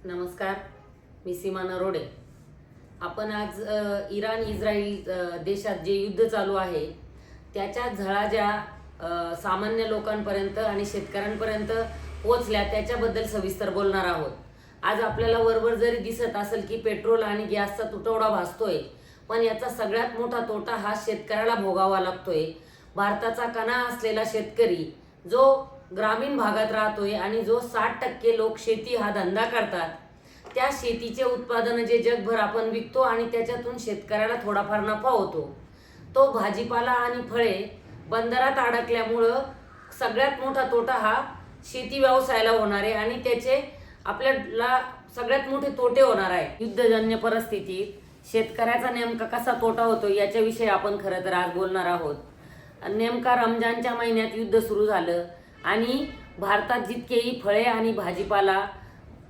नमस्कार, मी सीमा नरोडे. आपण आज इराण इस्रायल देशात जे युद्ध चालू आहे त्याच्या झळा ज्या सामान्य लोकांपर्यंत आणि शेतकऱ्यांपर्यंत पोहोचल्या त्याच्याबद्दल सविस्तर बोलणार आहोत. आज आपल्याला वरवर जरी दिसत असेल की पेट्रोल आणि गॅसचा तुटवडा भासतोय, पण याचा सगळ्यात मोठा तोटा हा शेतकऱ्याला भोगावा लागतोय. भारताचा कणा असलेला शेतकरी जो ग्रामीण भागात राहतोय आणि जो 60% लोक शेती हा धंदा करतात, त्या शेतीचे उत्पादन जे जगभर आपण विकतो आणि त्याच्यातून शेतकऱ्याला थोडाफार नफा होतो, तो भाजीपाला आणि फळे बंदरात अडकल्यामुळं सगळ्यात मोठा तोटा हा शेती व्यवसायाला होणार आहे आणि त्याचे आपल्याला सगळ्यात मोठे तोटे होणार आहे. युद्धजन्य परिस्थितीत शेतकऱ्याचा नेमका कसा तोटा होतो याच्याविषयी आपण खरं तर आज बोलणार आहोत. नेमका रमजानच्या महिन्यात युद्ध सुरू झालं आणि भारतात जितकेही फळे आणि भाजीपाला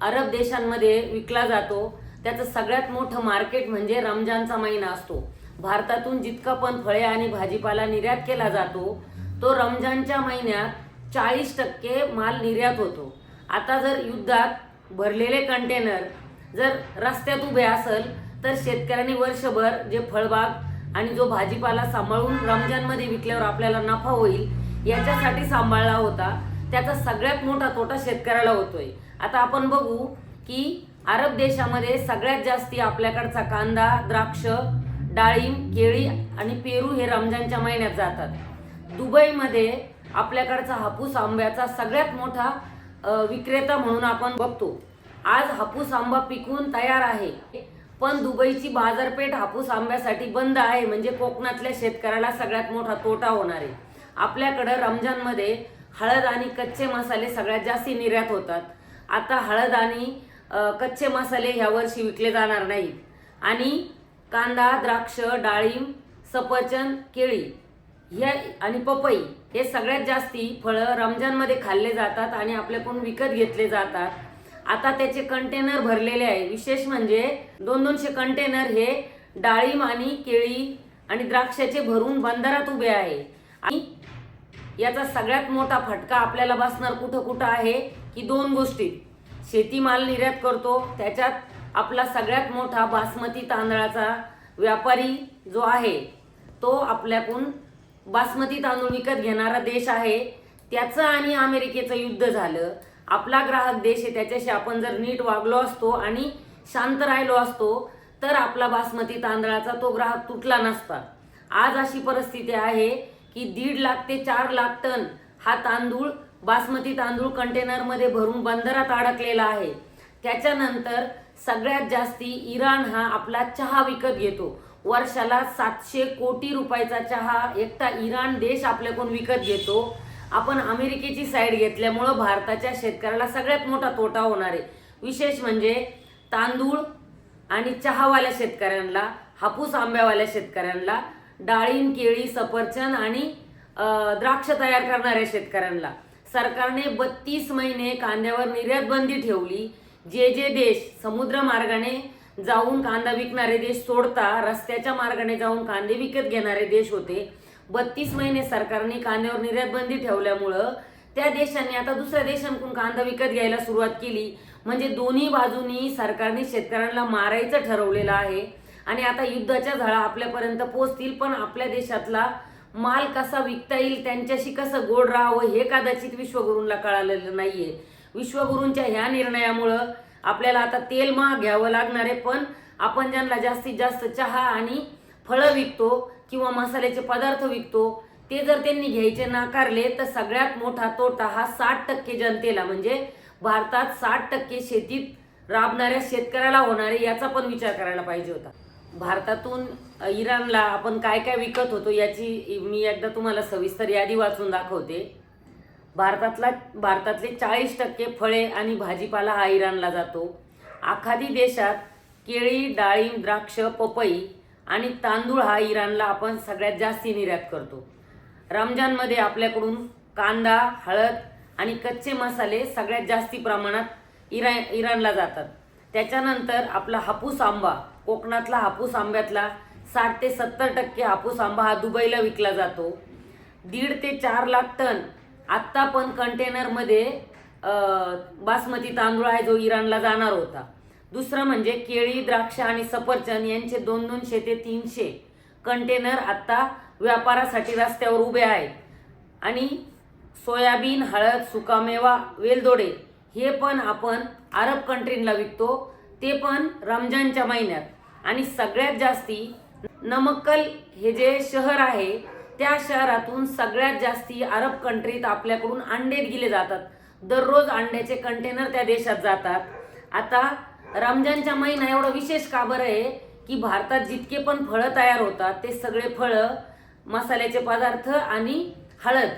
अरब देशांमध्ये विकला जातो त्याचं सगळ्यात मोठं मार्केट म्हणजे रमजानचा महिना असतो. भारतातून जितका पण फळे आणि भाजीपाला निर्यात केला जातो तो रमजानच्या महिन्यात 40% माल निर्यात होतो. आता जर युद्धात भरलेले कंटेनर जर रस्त्यात उभे असेल तर शेतकऱ्यांनी वर्षभर जे फळबाग आणि जो भाजीपाला सांभाळून रमजानमध्ये विकल्यावर आपल्याला नफा होईल याच्यासाठी सांभाळला होता, त्याचा सगळ्यात मोठा तोटा शेतकऱ्याला होतोय. आता आपण बघू की अरब देशामध्ये सगळ्यात जास्ती आपल्याकडचा कांदा, द्राक्ष, डाळिंब, केळी आणि पेरू हे रमजानच्या महिन्यात जातात. दुबईमध्ये आपल्याकडचा हापूस आंब्याचा सगळ्यात मोठा विक्रेता म्हणून आपण बघतो. आज हापूस आंबा पिकून तयार आहे, पण दुबईची बाजारपेठ हापूस आंब्यासाठी बंद आहे, म्हणजे कोकणातल्या शेतकऱ्याला सगळ्यात मोठा तोटा होणार आहे. आपल्याकडं रमजानमध्ये हळद आणि कच्चे मसाले सगळ्यात जास्ती निर्यात होतात. आता हळद आणि कच्चे मसाले ह्या वर्षी विकले जाणार नाहीत आणि कांदा, द्राक्ष, डाळिंब, सफरचंद, केळी ह्या आणि पपई हे सगळ्यात जास्ती फळं रमजानमध्ये खाल्ले जातात आणि आपल्याकडून विकत घेतले जातात. आता त्याचे कंटेनर भरलेले आहे. विशेष म्हणजे 200 कंटेनर हे डाळिंब आणि केळी आणि द्राक्षाचे भरून बंदरात उभे आहे. आणि याचा सगळ्यात मोठा फटका आपल्याला बसणार कुठं आहे की दोन गोष्टी. शेतीमाल निर्यात करतो त्याच्यात आपला सगळ्यात मोठा बासमती तांदळाचा व्यापारी जो आहे तो आपल्याकडून बासमती तांदूळ विकत घेणारा देश आहे. त्याचं आणि अमेरिकेचं युद्ध झालं. आपला ग्राहक देश आहे, त्याच्याशी आपण जर नीट वागलो असतो आणि शांत राहिलो असतो तर आपला बासमती तांदळाचा तो ग्राहक तुटला नसता. आज अशी परिस्थिती आहे की 1.5 लाख ते 4 लाख टन हा तांदूळ बासमती तांदूळ कंटेनरमध्ये भरून बंदरात अडकलेला आहे. त्याच्यानंतर सगळ्यात जास्ती इराण हा आपला चहा विकत घेतो. वर्षाला 700 कोटी रुपयाचा चहा एकटा इराण देश आपल्याकडून विकत घेतो. आपण अमेरिकेची साईड घेतल्यामुळं भारताच्या शेतकऱ्याला सगळ्यात मोठा तोटा होणार आहे. विशेष म्हणजे तांदूळ आणि चहावाल्या शेतकऱ्यांना, हापूस आंब्यावाल्या शेतकऱ्यांना, डाळिंब, केळी, सफरचंद आणि द्राक्ष तयार करणाऱ्या शेतकऱ्यांना सरकारने 32 महिने कांद्यावर निर्यात बंदी ठेवली. जे देश समुद्र मार्गाने जाऊन कांदा विकणारे देश सोडता रस्त्याच्या मार्गाने जाऊन कांदे विकत घेणारे देश होते. 32 महिने सरकारने कांद्यावर निर्यात बंदी ठेवल्यामुळं त्या देशांनी आता दुसऱ्या देशांकडून कांदा विकत घ्यायला सुरुवात केली. म्हणजे दोन्ही बाजूनी सरकारने शेतकऱ्यांना मारायचं ठरवलेलं आहे आणि आता युद्धाच्या झळा आपल्यापर्यंत पोहोचतील. पण आपल्या देशातला माल कसा विकता येईल, त्यांच्याशी कसं गोड राहावं हे कदाचित विश्वगुरूंना कळालेलं नाहीये. विश्वगुरूंच्या ह्या निर्णयामुळं आपल्याला आता तेल महाग घ्यावं लागणार आहे, पण आपण ज्यांना जास्तीत जास्त चहा आणि फळं विकतो किंवा मसाल्याचे पदार्थ विकतो ते जर त्यांनी घ्यायचे नाकारले तर सगळ्यात मोठा तोटा हा 60% जनतेला म्हणजे भारतात 60% शेतीत राबणाऱ्या शेतकऱ्याला होणार आहे. याचा पण विचार करायला पाहिजे होता. भारतातून इराणला आपण काय काय विकत होतो याची मी एकदा तुम्हाला सविस्तर यादी वाचून दाखवते. भारतातले 40% फळे आणि भाजीपाला हा इराणला जातो. आखाती देशात केळी, डाळिंब, द्राक्ष, पपई आणि तांदूळ हा इराणला आपण सगळ्यात जास्ती निर्यात करतो. रमजानमध्ये आपल्याकडून कांदा, हळद आणि कच्चे मसाले सगळ्यात जास्ती प्रमाणात इराणला जातात. त्याच्यानंतर आपला हापूस आंबा, कोकणातला हापूस आंब्यातला 60 ते 70% हापूस आंबा हा दुबईला विकला जातो. 1.5 ते 4 लाख टन आत्ता पण कंटेनरमध्ये बासमती तांदूळ आहे जो इराणला जाणार होता. दुसरं म्हणजे केळी, द्राक्ष आणि सफरचंद यांचे 200 ते 300 कंटेनर आता व्यापारासाठी रस्त्यावर उभे आहेत. आणि सोयाबीन, हळद, सुकामेवा, वेलदोडे हे पण आपण अरब कंट्रीला विकतो, ते पण रमजानच्या महिन्यात. आणि सगळ्यात जास्ती नमक्कल हे जे शहर आहे त्या शहरातून सगळ्यात जास्ती अरब कंट्रीत आपल्याकडून अंडे दिले जातात. दररोज अंड्याचे कंटेनर त्या देशात जातात. आता रमजानच्या महिना एवढं विशेष का बरं आहे की भारतात जितके पण फळं तयार होतात ते सगळे फळं, मसाल्याचे पदार्थ आणि हळद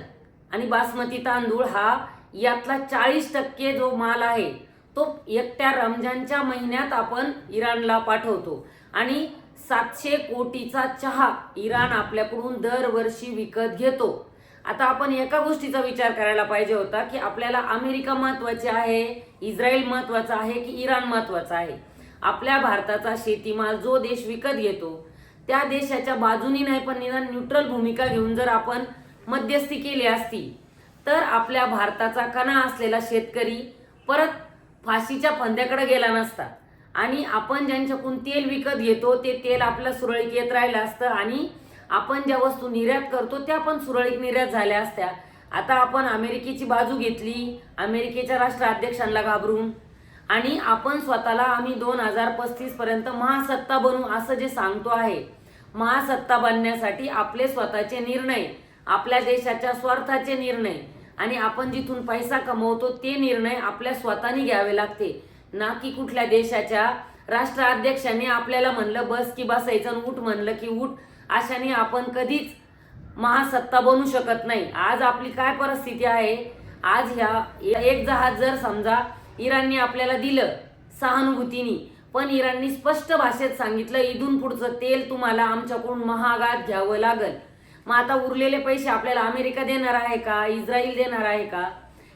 आणि बासमती तांदूळ हा यातला 40% जो माल आहे तो एकट्या रमजानच्या महिन्यात आपण इराणला पाठवतो. आणि 700 कोटीचा चहा इराण आपल्याकडून दरवर्षी विकत घेतो. आता आपण एका गोष्टीचा विचार करायला पाहिजे होता की आपल्याला अमेरिका महत्वाची आहे, इस्रायल महत्वाचा आहे की इराण महत्वाचा आहे. आपल्या भारताचा शेतीमाल जो देश विकत घेतो त्या देशाच्या बाजूनी नाही पण निदान न्यूट्रल भूमिका घेऊन जर आपण मध्यस्थी केली असती तर आपल्या भारताचा कणा असलेला शेतकरी परत फाशीच्या फंद्याकडे गेला नसता. आणि आपण ज्यांच्याकडून तेल विकत घेतो ते तेल आपल्या सुरळीत येत राहिलं असतं आणि आपण ज्या वस्तू निर्यात करतो त्या पण सुरळीत निर्यात झाल्या असत्या. आता आपण अमेरिकेची बाजू घेतली, अमेरिकेच्या राष्ट्राध्यक्षांना घाबरून, आणि आपण स्वतःला आम्ही 2035 पर्यंत महासत्ता बनू असं जे सांगतो आहे. महासत्ता बनण्यासाठी आपले स्वतःचे निर्णय, आपल्या देशाच्या स्वार्थाचे निर्णय आणि आपण जिथून पैसा कमवतो ते निर्णय आपल्या स्वतःनी घ्यावे लागते, ना की कुठल्या देशाच्या राष्ट्राध्यक्षांनी आपल्याला म्हणलं बस की बसायचं, उठ म्हणलं की उठ. अशाने आपण कधीच महासत्ता बनू शकत नाही. आज आपली काय परिस्थिती आहे, आज ह्या एक जहाज जर समजा इराणने आपल्याला दिलं सहानुभूतीने, पण इराणनी स्पष्ट भाषेत सांगितलं इथून पुढचं तेल तुम्हाला आमच्याकडून महागात घ्यावं लागल. मग आता उरलेले पैसे आपल्याला अमेरिका देणार आहे का, इस्रायल देणार आहे का?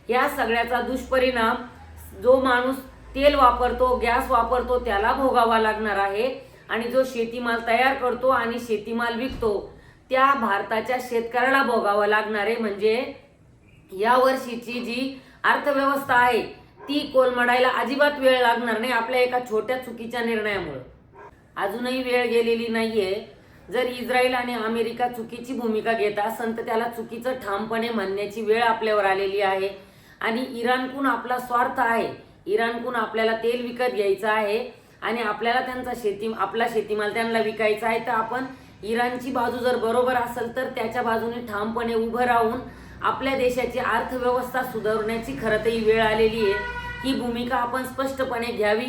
या सगळ्याचा दुष्परिणाम जो माणूस तेल वापरतो, गॅस वापरतो त्याला भोगावा लागणार आहे. आणि जो शेतीमाल तयार करतो आणि शेतीमाल विकतो त्या भारताच्या शेतकऱ्याला भोगावं लागणार आहे. म्हणजे या वर्षीची जी अर्थव्यवस्था आहे ती कोलमडायला अजिबात वेळ लागणार नाही आपल्या एका छोट्या चुकीच्या निर्णयामुळे. अजूनही वेळ गेलेली नाहीये. जर इस्रायल आणि अमेरिका चुकीची भूमिका घेत असेल तर त्याला चुकीचं ठामपणे म्हणण्याची वेळ आपल्यावर आलेली आहे. आणि इराणकडून आपला स्वार्थ आहे, इराणकडून आपल्याला तेल विकत घ्यायचं आहे आणि आपल्याला आपला शेतीमाल त्यांना विकायचा आहे. तर आपण इराणची बाजू जर बरोबर असेल तर त्याच्या बाजूने ठामपणे उभं राहून आपल्या देशाची अर्थव्यवस्था सुधारण्याची खरं तर ही वेळ आलेली आहे. ही भूमिका आपण स्पष्टपणे घ्यावी